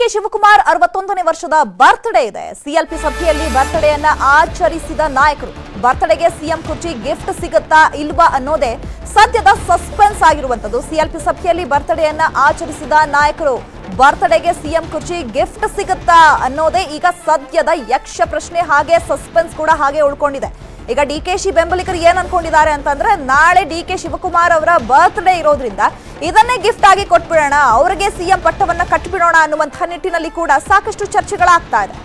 DK Shivakumar 61ನೇ ವರ್ಷದ birthday ಇದೆ. CLP ಸಭೆಯಲ್ಲಿ ಬರ್ತ್ಡೇಯನ್ನ ಆಚರಿಸಿದ ನಾಯಕರು. ಬರ್ತ್ಡೇಗೆ ಸಿಎಂ ಕುರ್ಚಿ ಗಿಫ್ಟ್ ಸಿಗುತ್ತಾ ಇಲ್ವಾ ಅನ್ನೋದೇ ಸದ್ಯದ ಸಸ್ಪೆನ್ಸ್ ಆಗಿರುವಂತದ್ದು. ಸಿಎಲ್ಪಿ ಸಭೆಯಲ್ಲಿ ಬರ್ತ್ಡೇಯನ್ನ ಆಚರಿಸಿದ ನಾಯಕರು ಬರ್ತ್ಡೇಗೆ ಸಿಎಂ ಕುರ್ಚಿ ಗಿಫ್ಟ್ ಸಿಗುತ್ತಾ ಅನ್ನೋದೇ ಈಗ ಸದ್ಯದ ಯಕ್ಷ ಪ್ರಶ್ನೆ. ಹಾಗೆ ಸಸ್ಪೆನ್ಸ್ ಕೂಡ ಹಾಗೆ ಉಳ್ಕೊಂಡಿದೆ. ಈಗ ಡಿಕೆಶಿ ಬೆಂಬಲಿಗರು ಏನ್ ಅನ್ಕೊಂಡಿದ್ದಾರೆ ಅಂತಂದ್ರೆ, ನಾಳೆ ಡಿಕೆ ಶಿವಕುಮಾರ್ ಅವರ ಬರ್ತ್ಡೇ ಇರೋದ್ರಿಂದ ಇದನ್ನೇ ಗಿಫ್ಟ್ ಆಗಿ ಕೊಟ್ಬಿಡೋಣ, ಅವರಿಗೆ ಸಿಎಂ ಪಟ್ಟವನ್ನ ಕಟ್ಬಿಡೋಣ ಅನ್ನುವಂತಹ ನಿಟ್ಟಿನಲ್ಲಿ ಕೂಡ ಸಾಕಷ್ಟು ಚರ್ಚೆಗಳಾಗ್ತಾ ಇದೆ.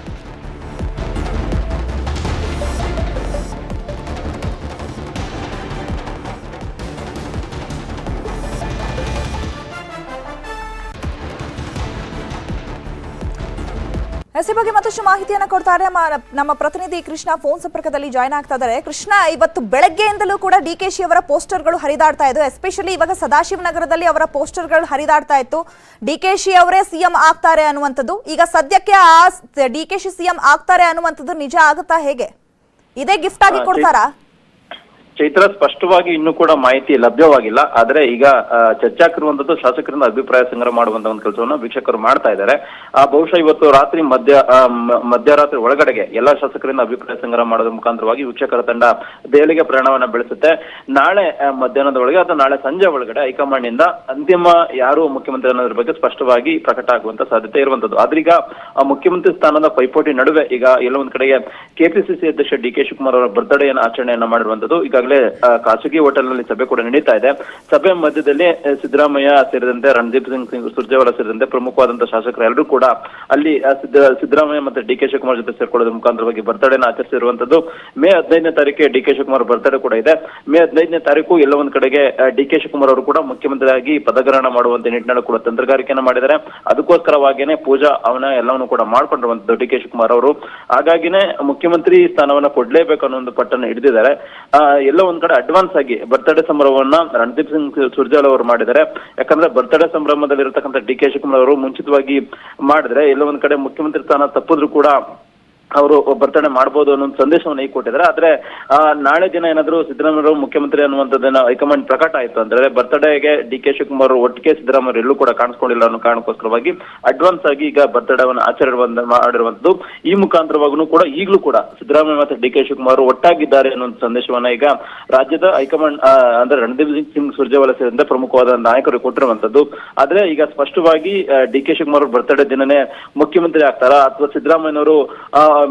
ಈ ಬಗ್ಗೆ ಮತ್ತಷ್ಟು ಮಾಹಿತಿಯನ್ನು ಕೊಡ್ತಾರೆ ನಮ್ಮ ಪ್ರತಿನಿಧಿ ಕೃಷ್ಣ. ಫೋನ್ ಸಂಪರ್ಕದಲ್ಲಿ ಜಾಯ್ನ್ ಆಗ್ತಾ ಇದ್ದಾರೆ. ಕೃಷ್ಣ, ಇವತ್ತು ಬೆಳಗ್ಗೆಯಿಂದಲೂ ಕೂಡ ಡಿಕೆಶಿ ಅವರ ಪೋಸ್ಟರ್ಗಳು ಹರಿದಾಡ್ತಾ ಇದ್ದು, ಎಸ್ಪೆಷಲಿ ಇವಾಗ ಸದಾಶಿವನಗರದಲ್ಲಿ ಅವರ ಪೋಸ್ಟರ್ಗಳು ಹರಿದಾಡ್ತಾ ಇತ್ತು. ಡಿಕೆಶಿ ಅವರೇ ಸಿಎಂ ಆಗ್ತಾರೆ ಅನ್ನುವಂಥದ್ದು. ಈಗ ಸದ್ಯಕ್ಕೆ ಆ ಡಿಕೆಶಿ ಸಿಎಂ ಆಗ್ತಾರೆ ಅನ್ನುವಂಥದ್ದು ನಿಜ ಆಗುತ್ತಾ? ಹೇಗೆ ಇದೇ ಗಿಫ್ಟ್ ಆಗಿ ಕೊಡ್ತಾರಾ? ಚೈತ್ರ, ಸ್ಪಷ್ಟವಾಗಿ ಇನ್ನೂ ಕೂಡ ಮಾಹಿತಿ ಲಭ್ಯವಾಗಿಲ್ಲ. ಆದ್ರೆ ಈಗ ಚರ್ಚಾಕಿರುವಂತದ್ದು ಶಾಸಕರಿಂದ ಅಭಿಪ್ರಾಯ ಸಂಗ್ರಹ ಮಾಡುವಂತ ಒಂದು ಕೆಲಸವನ್ನ ವೀಕ್ಷಕರು ಮಾಡ್ತಾ ಇದ್ದಾರೆ. ಬಹುಶಃ ಇವತ್ತು ರಾತ್ರಿ ಮಧ್ಯರಾತ್ರಿ ಒಳಗಡೆಗೆ ಎಲ್ಲಾ ಶಾಸಕರಿಂದ ಅಭಿಪ್ರಾಯ ಸಂಗ್ರಹ ಮಾಡೋದ್ರ ಮುಖಾಂತರವಾಗಿ ವೀಕ್ಷಕರ ತಂಡ ದೆಹಲಿಗೆ ಪ್ರಯಾಣವನ್ನ ಬೆಳೆಸುತ್ತೆ. ನಾಳೆ ಮಧ್ಯಾಹ್ನದ ಒಳಗೆ ಅಥವಾ ನಾಳೆ ಸಂಜೆ ಒಳಗಡೆ ಹೈಕಮಾಂಡ್ ನಿಂದ ಅಂತಿಮ ಯಾರು ಮುಖ್ಯಮಂತ್ರಿ ಅನ್ನೋದ್ರ ಬಗ್ಗೆ ಸ್ಪಷ್ಟವಾಗಿ ಪ್ರಕಟ ಆಗುವಂತ ಸಾಧ್ಯತೆ ಇರುವಂತದ್ದು. ಆದ್ರೀಗ ಮುಖ್ಯಮಂತ್ರಿ ಸ್ಥಾನದ ಪೈಪೋಟಿ ನಡುವೆ ಈಗ ಎಲ್ಲ ಒಂದ್ ಕಡೆಗೆ ಕೆಪಿಸಿಸಿ ಅಧ್ಯಕ್ಷ ಡಿಕೆ ಶಿವಕುಮಾರ್ ಅವರ ಬರ್ತ್ಡೇಯನ್ನು ಆಚರಣೆಯನ್ನ ಮಾಡಿರುವಂತದ್ದು. ಈಗಾಗಲೇ ಖಾಸಗಿ ಹೋಟೆಲ್ ನಲ್ಲಿ ಸಭೆ ಕೂಡ ನಡೀತಾ ಇದೆ. ಸಭೆ ಮಧ್ಯದಲ್ಲಿ ಸಿದ್ದರಾಮಯ್ಯ ಸೇರಿದಂತೆ ರಣದೀಪ್ ಸಿಂಗ್ ಸುರ್ಜೇವಾಲಾ ಸೇರಿದಂತೆ ಪ್ರಮುಖವಾದಂತಹ ಶಾಸಕರು ಎಲ್ಲರೂ ಕೂಡ ಅಲ್ಲಿ ಸಿದ್ದರಾಮಯ್ಯ ಮತ್ತೆ ಡಿಕೆ ಶಿವಕುಮಾರ್ ಜೊತೆ ಸೇರ್ಕೊಳ್ಳೋದ್ರ ಮುಖಾಂತರವಾಗಿ ಬರ್ತ್ಡೇನ ಆಚರಿಸಿರುವಂತದ್ದು. ಮೇ 15ನೇ ತಾರೀಕಿಗೆ ಡಿಕೆ ಶಿವಕುಮಾರ್ ಬರ್ತ್ಡೇ ಕೂಡ ಇದೆ. ಮೇ 15ನೇ ತಾರೀಕು ಎಲ್ಲ ಒಂದ್ ಕಡೆಗೆ ಡಿಕೆ ಶಿವಕುಮಾರ್ ಅವರು ಕೂಡ ಮುಖ್ಯಮಂತ್ರಿಯಾಗಿ ಪದಗ್ರಹಣ ಮಾಡುವಂತ ನಿಟ್ಟಿನಲ್ಲಿ ಕೂಡ ತಂತ್ರಗಾರಿಕೆಯನ್ನು ಮಾಡಿದ್ದಾರೆ. ಅದಕ್ಕೋಸ್ಕರವಾಗಿಯೇ ಪೂಜಾ ಅವನ ಎಲ್ಲವನ್ನು ಕೂಡ ಮಾಡ್ಕೊಂಡಿರುವಂತದ್ದು ಡಿಕೆ ಶಿವಕುಮಾರ್ ಅವರು. ಹಾಗಾಗಿನೇ ಮುಖ್ಯಮಂತ್ರಿ ಸ್ಥಾನವನ್ನ ಕೊಡ್ಲೇಬೇಕು ಅನ್ನೋ ಒಂದು ಪಟ್ಟನ್ನು ಹಿಡಿದಿದ್ದಾರೆ. ಎಲ್ಲ ಒಂದ್ ಕಡೆ ಅಡ್ವಾನ್ಸ್ ಆಗಿ ಬರ್ತ್ಡೇ ಸಂಭ್ರಮವನ್ನ ರಣದೀಪ್ ಸಿಂಗ್ ಸುರ್ಜೇವಾಲಾ ಅವರು ಮಾಡಿದ್ದಾರೆ. ಯಾಕಂದ್ರೆ ಬರ್ತ್ಡೇ ಸಂಭ್ರಮದಲ್ಲಿ ಇರತಕ್ಕಂಥ ಡಿಕೆ ಶಿವಕುಮಾರ್ ಅವರು ಮುಂಚಿತವಾಗಿ ಮಾಡಿದ್ರೆ ಎಲ್ಲ ಒಂದ್ ಕಡೆ ಮುಖ್ಯಮಂತ್ರಿ ಸ್ಥಾನ ತಪ್ಪಿದ್ರು ಕೂಡ ಅವರು ಬರ್ತ್ಡೇ ಮಾಡಬಹುದು ಅನ್ನೋ ಸಂದೇಶವನ್ನು ಈಗ ಕೊಟ್ಟಿದ್ದಾರೆ. ಆದ್ರೆ ನಾಳೆ ದಿನ ಏನಾದ್ರು ಸಿದ್ದರಾಮಯ್ಯ ಮುಖ್ಯಮಂತ್ರಿ ಅನ್ನುವಂಥದ್ದನ್ನ ಹೈಕಮಾಂಡ್ ಪ್ರಕಟ ಆಯ್ತು ಅಂದ್ರೆ ಬರ್ತ್ಡೇಗೆ ಡಿಕೆ ಶಿವಕುಮಾರ್ ಒಟ್ಟಿಗೆ ಸಿದ್ದರಾಮಯ್ಯ ಎಲ್ಲೂ ಕೂಡ ಕಾಣಿಸ್ಕೊಂಡಿಲ್ಲ ಅನ್ನೋ ಕಾರಣಕ್ಕೋಸ್ಕರವಾಗಿ ಅಡ್ವಾನ್ಸ್ ಆಗಿ ಈಗ ಬರ್ತ್ಡೇವನ್ನು ಆಚರಣೆ ಮಾಡಿರುವಂತದ್ದು. ಈ ಮುಖಾಂತರವಾಗೂ ಕೂಡ ಈಗಲೂ ಕೂಡ ಸಿದ್ದರಾಮಯ್ಯ ಮತ್ತೆ ಡಿಕೆ ಶಿವಕುಮಾರ್ ಒಟ್ಟಾಗಿದ್ದಾರೆ ಅನ್ನೋ ಸಂದೇಶವನ್ನ ಈಗ ರಾಜ್ಯದ ಹೈಕಮಾಂಡ್ ಅಂದ್ರೆ ರಣದೀಪ್ ಸಿಂಗ್ ಸುರ್ಜೇವಾಲಾ ಸೇರಿದಂತೆ ಪ್ರಮುಖವಾದ ನಾಯಕರು ಕೊಟ್ಟಿರುವಂತದ್ದು. ಆದ್ರೆ ಈಗ ಸ್ಪಷ್ಟವಾಗಿ ಡಿಕೆ ಶಿವಕುಮಾರ್ ಬರ್ತ್ಡೇ ದಿನನೇ ಮುಖ್ಯಮಂತ್ರಿ ಆಗ್ತಾರಾ ಅಥವಾ ಸಿದ್ದರಾಮಯ್ಯನವರು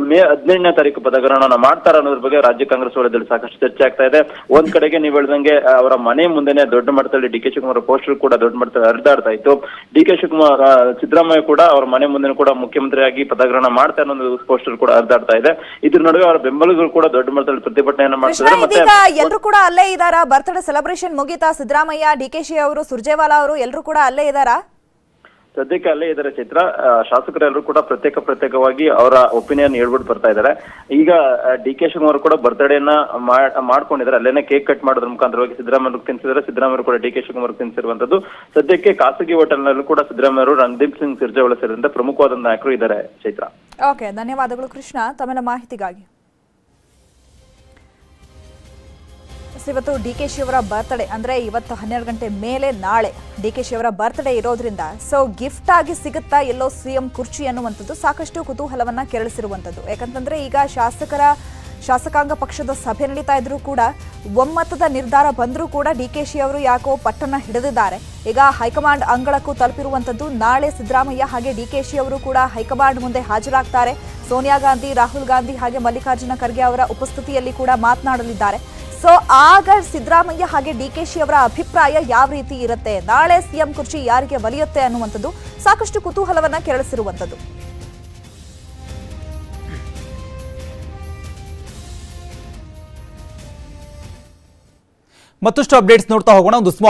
ಮೇ 15ನೇ ತಾರೀಕು ಪದಗ್ರಹಣ ಮಾಡ್ತಾರ ಅನ್ನೋದ್ರ ಬಗ್ಗೆ ರಾಜ್ಯ ಕಾಂಗ್ರೆಸ್ ವಲಯದಲ್ಲಿ ಸಾಕಷ್ಟು ಚರ್ಚೆ ಆಗ್ತಾ ಇದೆ. ಒಂದ್ ಕಡೆಗೆ ನೀವು ಹೇಳ್ದಂಗೆ ಅವರ ಮನೆ ಮುಂದೆನೆ ದೊಡ್ಡ ಮಟ್ಟದಲ್ಲಿ ಡಿಕೆ ಶಿವಕುಮಾರ್ ಪೋಸ್ಟರ್ ಕೂಡ ದೊಡ್ಡ ಮಟ್ಟದಲ್ಲಿ ಹರಿದಾಡ್ತಾ ಇತ್ತು. ಡಿಕೆ ಶಿವಕುಮಾರ್ ಸಿದ್ದರಾಮಯ್ಯ ಕೂಡ ಅವರ ಮನೆ ಮುಂದೆ ಕೂಡ ಮುಖ್ಯಮಂತ್ರಿಯಾಗಿ ಪದಗ್ರಹಣ ಮಾಡ್ತಾರೆ ಅನ್ನೋ ಪೋಸ್ಟರ್ ಕೂಡ ಹರಿದಾಡ್ತಾ ಇದೆ. ಇದ್ರ ನಡುವೆ ಅವರ ಬೆಂಬಲಿಗರು ಕೂಡ ದೊಡ್ಡ ಮಟ್ಟದಲ್ಲಿ ಪ್ರತಿಭಟನೆಯನ್ನ ಮಾಡ್ತಿದ್ದಾರೆ. ಮತ್ತೆ ಎಲ್ಲರೂ ಕೂಡ ಅಲ್ಲೇ ಇದ್ದಾರಾ? ಬರ್ತ್ಡೇ ಸೆಲೆಬ್ರೇಷನ್ ಮುಗಿತಾ? ಸಿದ್ದರಾಮಯ್ಯ, ಡಿಕೆಶಿ ಅವರು, ಸುರ್ಜೇವಾಲಾ ಅವರು ಎಲ್ಲರೂ ಕೂಡ ಅಲ್ಲೇ ಇದ್ದಾರಾ? ಸದ್ಯಕ್ಕೆ ಅಲ್ಲೇ ಇದ್ದಾರೆ ಚೈತ್ರ. ಶಾಸಕರೆಲ್ಲರೂ ಕೂಡ ಪ್ರತ್ಯೇಕವಾಗಿ ಅವರ ಒಪಿನಿಯನ್ ಹೇಳ್ಬಿಟ್ಟು ಬರ್ತಾ ಇದ್ದಾರೆ. ಈಗ ಡಿಕೆ ಶಿವಕುಮಾರ್ ಕೂಡ ಬರ್ತ್ಡೇನ ಮಾಡ್ಕೊಂಡಿದ್ದಾರೆ. ಅಲ್ಲೇನೆ ಕೇಕ್ ಕಟ್ ಮಾಡೋದ್ರ ಮುಖಾಂತರವಾಗಿ ಸಿದ್ದರಾಮಯ್ಯ ತಿನ್ಸಿದ್ದಾರೆ. ಸಿದ್ದರಾಮಯ್ಯ ಕೂಡ ಡಿಕೆ ಶಿವಕುಮಾರ್ ತಿನ್ಸಿರುವಂತದ್ದು. ಸದ್ಯಕ್ಕೆ ಖಾಸಗಿ ಹೋಟೆಲ್ ನಲ್ಲೂ ಕೂಡ ಸಿದ್ದರಾಮಯ್ಯ ರಣದೀಪ್ ಸಿಂಗ್ ಸುರ್ಜೇವಾಲಾ ಸೇರಿದಂತೆ ಪ್ರಮುಖವಾದ ನಾಯಕರು ಇದ್ದಾರೆ ಚೈತ್ರ. ಓಕೆ, ಧನ್ಯವಾದಗಳು ಕೃಷ್ಣ ತಮ್ಮೆಲ್ಲ ಮಾಹಿತಿಗಾಗಿ. ಇವತ್ತು ಡಿಕೆಶಿ ಅವರ ಬರ್ತ್ಡೇ ಅಂದ್ರೆ ಇವತ್ತು 12 ಗಂಟೆ ಮೇಲೆ ನಾಳೆ ಡಿಕೆಶಿ ಅವರ ಬರ್ತ್ಡೇ ಇರೋದ್ರಿಂದ ಗಿಫ್ಟ್ ಆಗಿ ಸಿಗುತ್ತಾ ಎಲ್ಲೋ ಸಿಎಂ ಕುರ್ಚಿ ಅನ್ನುವಂಥದ್ದು ಸಾಕಷ್ಟು ಕುತೂಹಲವನ್ನ ಕೆರಳಿಸಿರುವಂಥದ್ದು. ಯಾಕಂತಂದ್ರೆ ಈಗ ಶಾಸಕಾಂಗ ಪಕ್ಷದ ಸಭೆ ನಡೀತಾ ಇದ್ರು ಕೂಡ ಒಮ್ಮತದ ನಿರ್ಧಾರ ಬಂದರೂ ಕೂಡ ಡಿಕೆಶಿ ಅವರು ಯಾಕೋ ಪಟ್ಟನ್ನ ಹಿಡಿದಿದ್ದಾರೆ. ಈಗ ಹೈಕಮಾಂಡ್ ಅಂಗಳಕ್ಕೂ ತಲುಪಿರುವಂಥದ್ದು. ನಾಳೆ ಸಿದ್ದರಾಮಯ್ಯ ಹಾಗೆ ಡಿಕೆಶಿ ಅವರು ಕೂಡ ಹೈಕಮಾಂಡ್ ಮುಂದೆ ಹಾಜರಾಗ್ತಾರೆ. ಸೋನಿಯಾ ಗಾಂಧಿ, ರಾಹುಲ್ ಗಾಂಧಿ ಹಾಗೆ ಮಲ್ಲಿಕಾರ್ಜುನ ಖರ್ಗೆ ಅವರ ಉಪಸ್ಥಿತಿಯಲ್ಲಿ ಕೂಡ ಮಾತನಾಡಲಿದ್ದಾರೆ. ಆಗ ಸಿದ್ದರಾಮಯ್ಯ ಹಾಗೆ ಡಿಕೆಶಿ ಅವರ ಅಭಿಪ್ರಾಯ ಯಾವ ರೀತಿ ಇರುತ್ತೆ, ನಾಳೆ ಸಿಎಂ ಕುರ್ಚಿ ಯಾರಿಗೆ ಒಲಿಯುತ್ತೆ ಅನ್ನುವಂಥದ್ದು ಸಾಕಷ್ಟು ಕುತೂಹಲವನ್ನ ಕೆರಳಿಸಿರುವಂಥದ್ದು. ಮತ್ತಷ್ಟು ಅಪ್ಡೇಟ್ಸ್ ನೋಡ್ತಾ ಹೋಗೋಣ. ಒಂದು